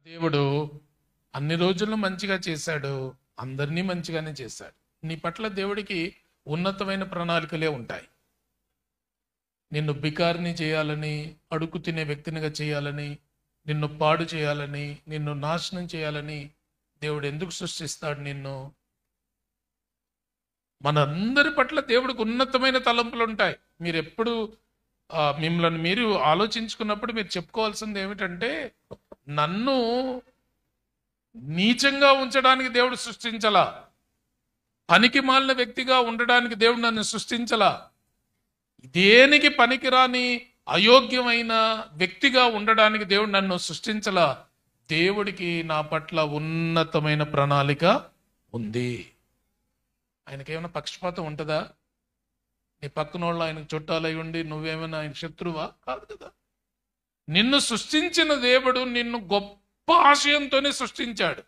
దేవుడు అన్ని రోజుల్లో మంచిగా చేశాడు, అందరినీ మంచిగానే చేశాడు. నీ పట్ల దేవుడికి ఉన్నతమైన ప్రణాళికలే ఉంటాయి. నిన్ను బికారిని చేయాలని, అడుగు తినే వ్యక్తినిగా చేయాలని, నిన్ను పాడు చేయాలని, నిన్ను నాశనం చేయాలని దేవుడు ఎందుకు సృష్టిస్తాడు నిన్ను? మనందరి పట్ల దేవుడికి ఉన్నతమైన తలంపులు ఉంటాయి. మీరు ఎప్పుడు మిమ్మల్ని మీరు ఆలోచించుకున్నప్పుడు మీరు చెప్పుకోవాల్సింది ఏమిటంటే, నన్ను నీచంగా ఉంచడానికి దేవుడు సృష్టించలా, పనికి మాలిన వ్యక్తిగా ఉండడానికి దేవుడు నన్ను సృష్టించలా, దేనికి పనికిరాని అయోగ్యమైన వ్యక్తిగా ఉండడానికి దేవుడు నన్ను సృష్టించలా. దేవుడికి నా పట్ల ఉన్నతమైన ప్రణాళిక ఉంది. ఆయనకేమైనా పక్షపాతం ఉంటుందా? నీ పక్కనోళ్ళు ఆయనకు చుట్టాలై ఉండి నువ్వేమైనా ఆయన శత్రువా? కాదు కదా. నిన్ను సృష్టించిన దేవుడు నిన్ను గొప్ప ఆశయంతోనే సృష్టించాడు.